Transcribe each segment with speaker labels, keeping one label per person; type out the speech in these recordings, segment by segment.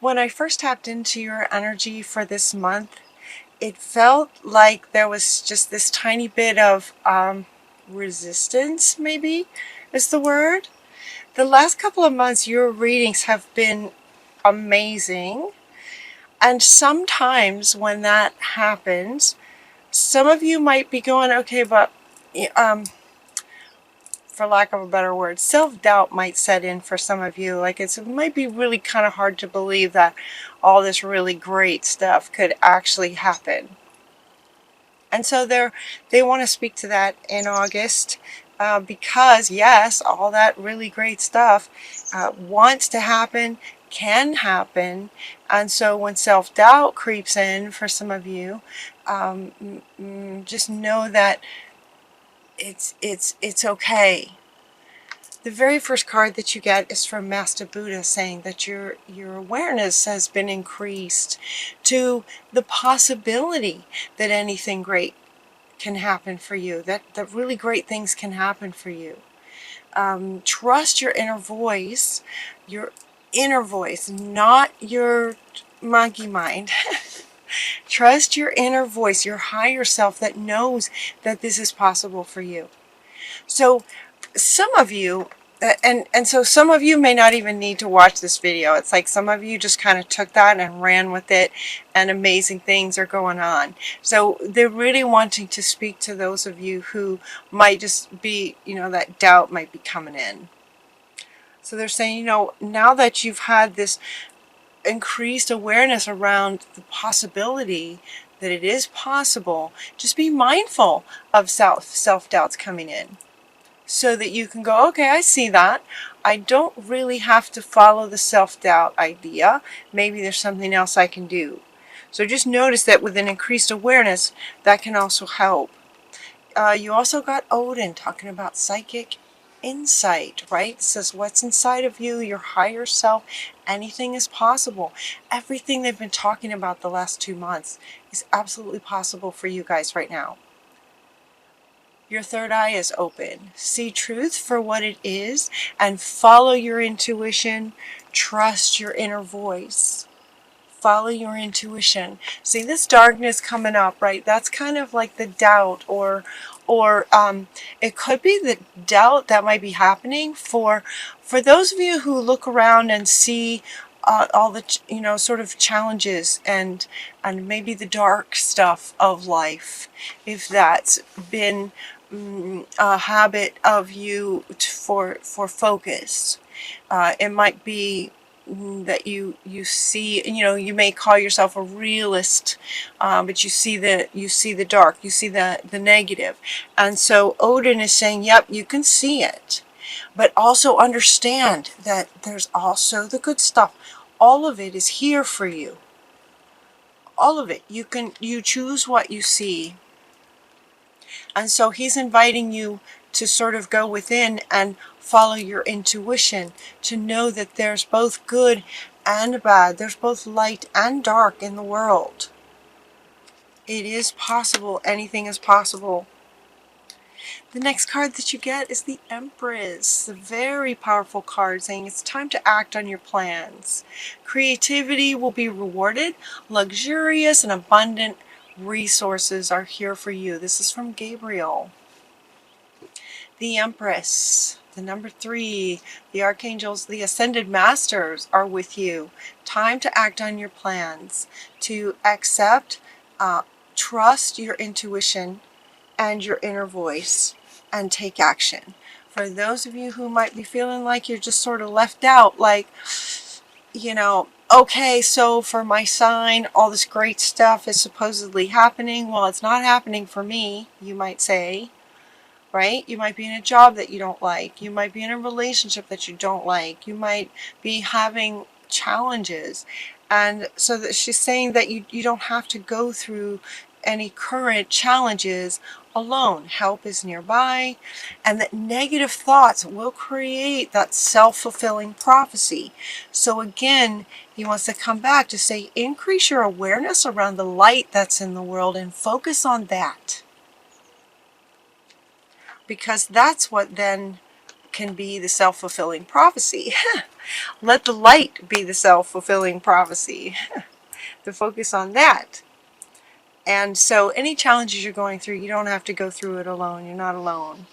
Speaker 1: When I first tapped into your energy for this month, it felt like there was just this tiny bit of resistance, maybe is the word. The last couple of months, your readings have been amazing. And sometimes when that happens, some of you might be going, okay, but for lack of a better word, self-doubt might set in for some of you. Like it might be really kind of hard to believe that all this really great stuff could actually happen. And so they want to speak to that in August because, yes, all that really great stuff wants to happen, can happen. And so when self-doubt creeps in for some of you, just know that it's okay. The very first card that you get is from Master Buddha, saying that your awareness has been increased to the possibility that anything great can happen for you, that really great things can happen for you. Trust your inner voice, not your monkey mind. Trust your inner voice, your higher self that knows that this is possible for you. So some of you, and so some of you may not even need to watch this video. It's like some of you just kind of took that and ran with it, and amazing things are going on. So they're really wanting to speak to those of you who might just be, that doubt might be coming in. So they're saying, now that you've had this increased awareness around the possibility that it is possible, just be mindful of self-doubts coming in, so that you can go, okay, I see that. I don't really have to follow the self-doubt idea. Maybe there's something else I can do. So just notice that with an increased awareness, that can also help. You also got Odin talking about psychic insight, right? It says what's inside of you, your higher self, anything is possible. Everything they've been talking about the last 2 months is absolutely possible for you guys right now. Your third eye is open. See truth for what it is and follow your intuition. Trust your inner voice. Follow your intuition. See this darkness coming up, right? That's kind of like the doubt, or it could be the doubt that might be happening for those of you who look around and see all the sort of challenges and maybe the dark stuff of life. If that's been a habit of you for focus, it might be that you see, you may call yourself a realist, but you see the dark, you see the negative. And so Odin is saying, yep, you can see it, but also understand that there's also the good stuff. All of it is here for you. All of it. You choose what you see. And so he's inviting you to sort of go within and follow your intuition, to know that there's both good and bad. There's both light and dark in the world. It is possible. Anything is possible. The next card that you get is the Empress, a very powerful card saying it's time to act on your plans. Creativity will be rewarded. Luxurious and abundant resources are here for you. This is from Gabriel. The Empress, the number 3, the archangels, the ascended masters are with you. Time to act on your plans, to accept, trust your intuition and your inner voice, and take action. For those of you who might be feeling like you're just sort of left out, like, okay, so for my sign, all this great stuff is supposedly happening. Well, it's not happening for me, you might say, right? You might be in a job that you don't like. You might be in a relationship that you don't like. You might be having challenges. And so that she's saying that you don't have to go through any current challenges alone. Help is nearby, and that negative thoughts will create that self-fulfilling prophecy. So again, he wants to come back to say, increase your awareness around the light that's in the world and focus on that, because that's what then can be the self-fulfilling prophecy. Let the light be the self-fulfilling prophecy. To focus on that. And so any challenges you're going through, you don't have to go through it alone. You're not alone.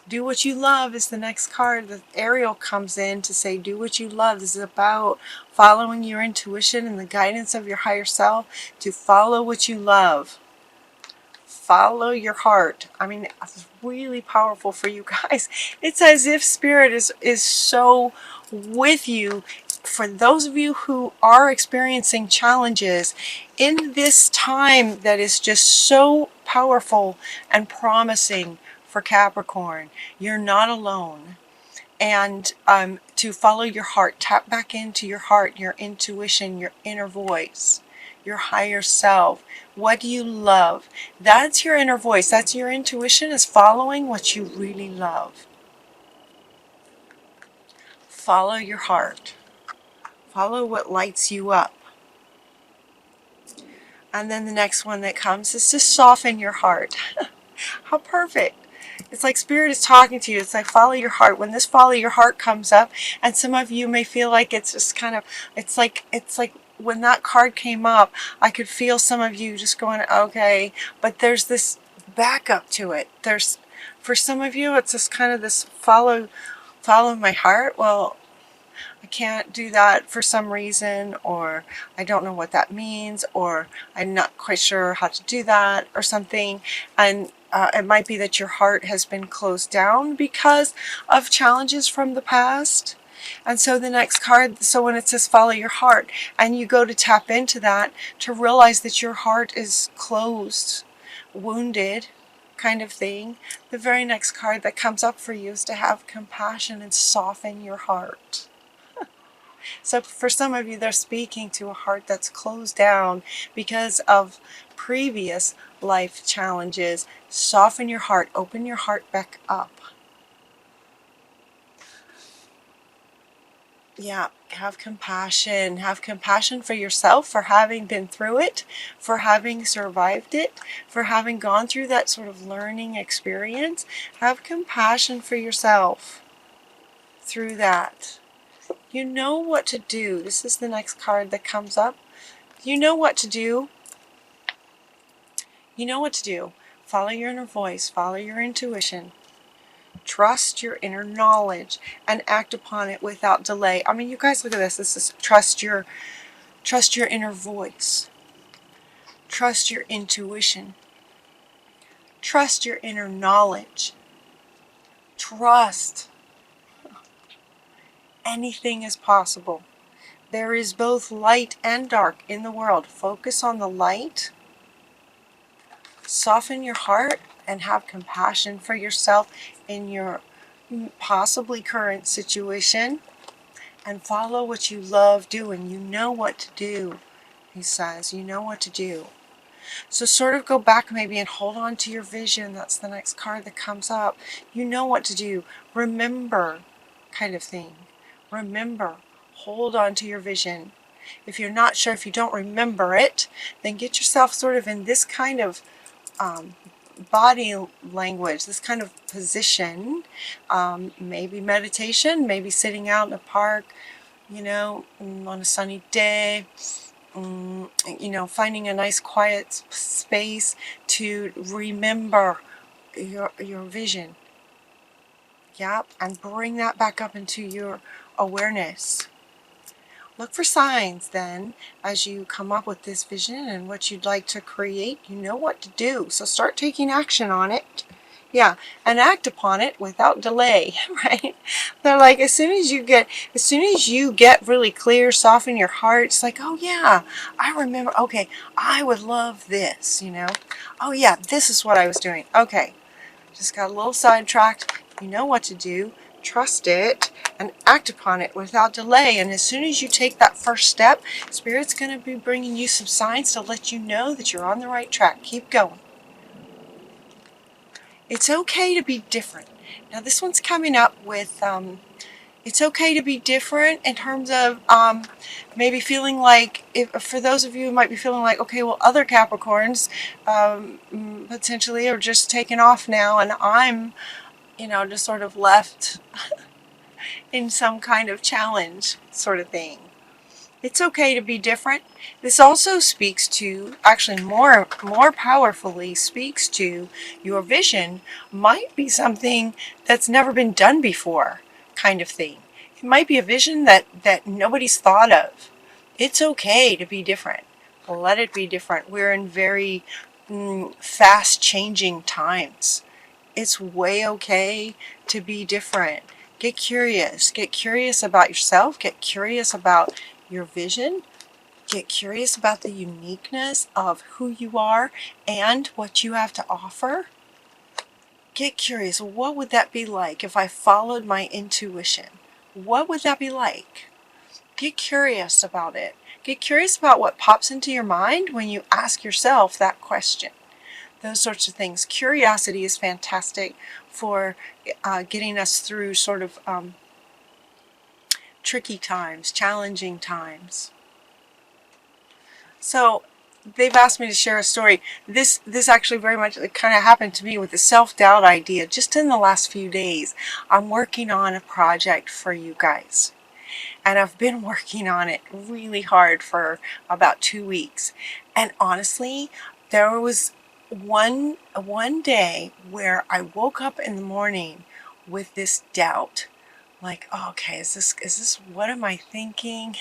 Speaker 1: Do what you love is the next card. The Ariel comes in to say, do what you love. This is about following your intuition and the guidance of your higher self to follow what you love. Follow your heart. I mean, it's really powerful for you guys. It's as if Spirit is so with you. For those of you who are experiencing challenges in this time that is just so powerful and promising for Capricorn, you're not alone. And to follow your heart, tap back into your heart, your intuition, your inner voice, your higher self. What do you love? That's your inner voice. That's your intuition, is following what you really love. Follow your heart. Follow what lights you up. And then the next one that comes is to soften your heart. How perfect. It's like Spirit is talking to you. It's like follow your heart. When this follow your heart comes up, and some of you may feel like it's just kind of, it's like when that card came up, I could feel some of you just going, okay, but there's this backup to it. For some of you, it's just kind of this follow my heart. Well, I can't do that for some reason, or I don't know what that means, or I'm not quite sure how to do that, or something. And it might be that your heart has been closed down because of challenges from the past. And so the next card, so when it says follow your heart, and you go to tap into that, to realize that your heart is closed, wounded, kind of thing, the very next card that comes up for you is to have compassion and soften your heart. So for some of you, they're speaking to a heart that's closed down because of previous life challenges. Soften your heart. Open your heart back up. Yeah, have compassion. Have compassion for yourself, for having been through it, for having survived it, for having gone through that sort of learning experience. Have compassion for yourself through that. You know what to do. This is the next card that comes up. You know what to do. You know what to do. Follow your inner voice. Follow your intuition. Trust your inner knowledge and act upon it without delay. I mean, you guys, look at this. This is trust your inner voice. Trust your intuition. Trust your inner knowledge. Trust. Anything is possible. There is both light and dark in the world. Focus on the light. Soften your heart and have compassion for yourself in your possibly current situation. And follow what you love doing. You know what to do, he says. You know what to do. So sort of go back maybe and hold on to your vision. That's the next card that comes up. You know what to do. Remember, kind of thing. Remember. Hold on to your vision. If you're not sure, if you don't remember it, then get yourself sort of in this kind of body language, this kind of position. Maybe meditation, maybe sitting out in a park, you know, on a sunny day. You know, finding a nice quiet space to remember your vision. Yep, and bring that back up into your awareness. Look for signs then as you come up with this vision and what you'd like to create. You know what to do, so start taking action on it. Yeah, and act upon it without delay, right? They're like, as soon as you get really clear, soften your heart. It's like, oh yeah, I remember. Okay, I would love this, you know. Oh yeah, this is what I was doing. Okay, just got a little sidetracked. You know what to do. Trust it and act upon it without delay. And as soon as you take that first step, Spirit's going to be bringing you some signs to let you know that you're on the right track. Keep going. It's okay to be different. Now this one's coming up with, it's okay to be different in terms of maybe feeling like, for those of you who might be feeling like, okay, well, other Capricorns potentially are just taking off now, and I'm just sort of left in some kind of challenge sort of thing. It's okay to be different. This also speaks to, actually more powerfully speaks to, your vision might be something that's never been done before, kind of thing. It might be a vision that nobody's thought of. It's okay to be different. Let it be different. We're in very fast changing times. It's way okay to be different. Get curious. Get curious about yourself. Get curious about your vision. Get curious about the uniqueness of who you are and what you have to offer. Get curious. What would that be like if I followed my intuition? What would that be like? Get curious about it. Get curious about what pops into your mind when you ask yourself that question. Those sorts of things. Curiosity is fantastic for getting us through sort of tricky times, challenging times. So they've asked me to share a story. This actually very much kind of happened to me with the self-doubt idea just in the last few days. I'm working on a project for you guys. And I've been working on it really hard for about 2 weeks. And honestly, there was one day where I woke up in the morning with this doubt. Like, oh, okay, is this what am I thinking?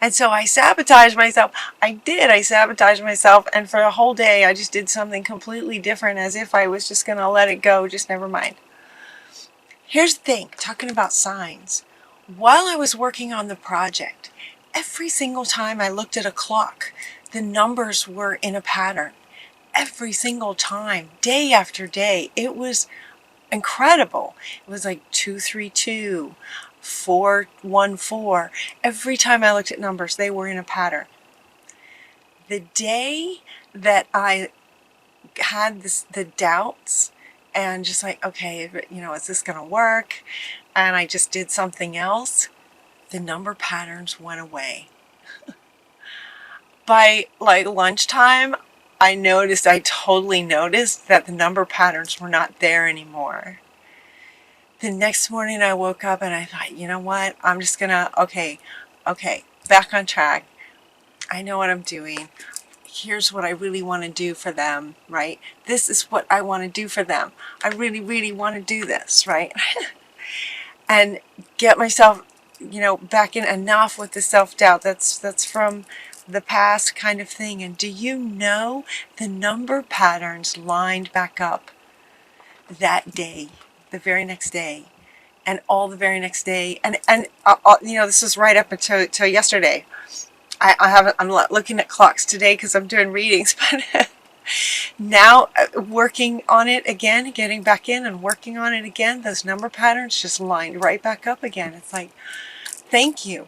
Speaker 1: And so I sabotaged myself. I sabotaged myself, and for a whole day I just did something completely different, as if I was just going to let it go, just never mind. Here's the thing, talking about signs. While I was working on the project, every single time I looked at a clock, the numbers were in a pattern. Every single time, day after day. It was incredible. It was like 232, 414. Every time I looked at numbers, they were in a pattern. The day that I had the doubts and just like, okay, is this going to work? And I just did something else, the number patterns went away. By like lunchtime, I totally noticed that the number patterns were not there anymore. The next morning I woke up and I thought, you know what? I'm just gonna, okay, back on track. I know what I'm doing. Here's what I really want to do for them, right? This is what I want to do for them. I really, really want to do this, right? And get myself, back in enough with the self-doubt. That's from the past kind of thing. And do you know the number patterns lined back up that day, the very next day, and all the very next day, and this is right up until yesterday. I'm looking at clocks today because I'm doing readings, but now working on it again, getting back in and working on it again, those number patterns just lined right back up again. It's like, thank you,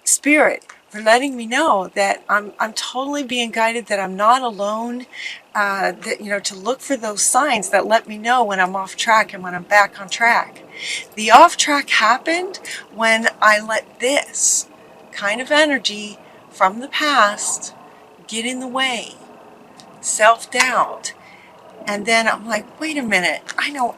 Speaker 1: Spirit, for letting me know that I'm totally being guided, that I'm not alone, that, to look for those signs that let me know when I'm off track and when I'm back on track. The off track happened when I let this kind of energy from the past get in the way, self-doubt. And then I'm like, wait a minute, I know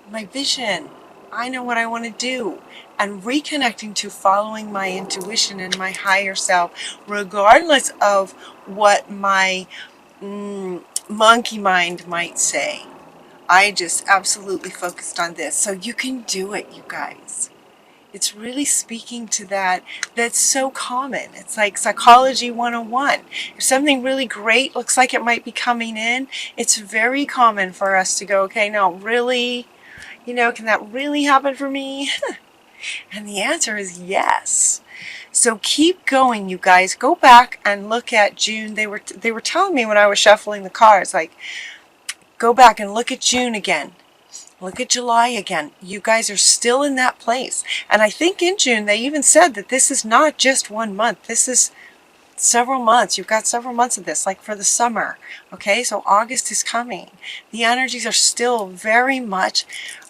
Speaker 1: my vision. I know what I want to do. And reconnecting to following my intuition and my higher self, regardless of what my monkey mind might say. I just absolutely focused on this. So you can do it, you guys. It's really speaking to that. That's so common. It's like Psychology 101. If something really great looks like it might be coming in, it's very common for us to go, okay, no, really? Can that really happen for me? And the answer is yes. So keep going, you guys. Go back and look at June. They were telling me when I was shuffling the cards, like, go back and look at June again. Look at July again. You guys are still in that place. And I think in June they even said that this is not just 1 month. This is several months. You've got several months of this, like for the summer. Okay, so August is coming. The energies are still very much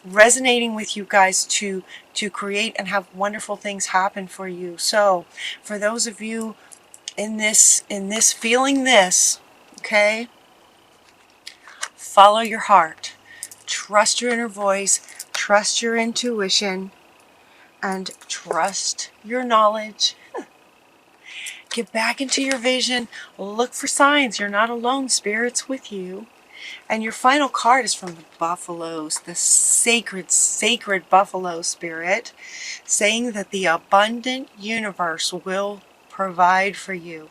Speaker 1: resonating with you guys to create and have wonderful things happen for you. So for those of you in this feeling this, okay, follow your heart. trust your inner voice, trust your intuition, and trust your knowledge. Get back into your vision. Look for signs. You're not alone. Spirit's with you. And your final card is from the buffaloes, the sacred, sacred buffalo spirit, saying that the abundant universe will provide for you.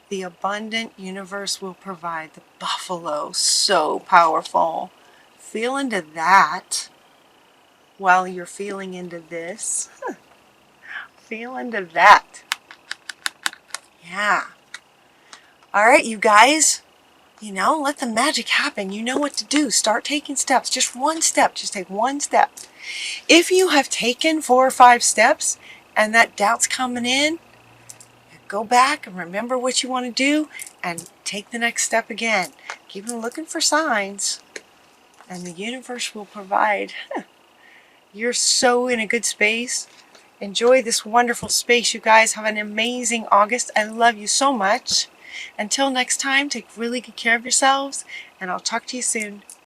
Speaker 1: The abundant universe will provide. The buffalo, so powerful. Feel into that while you're feeling into this. Feel into that. Yeah. All right, you guys. Let the magic happen. You know what to do. Start taking steps. Just one step. Just take one step. If you have taken 4 or 5 steps and that doubt's coming in, go back and remember what you want to do and take the next step again. Keep looking for signs and the universe will provide. You're so in a good space. Enjoy this wonderful space, you guys. Have an amazing August. I love you so much. Until next time, take really good care of yourselves, and I'll talk to you soon.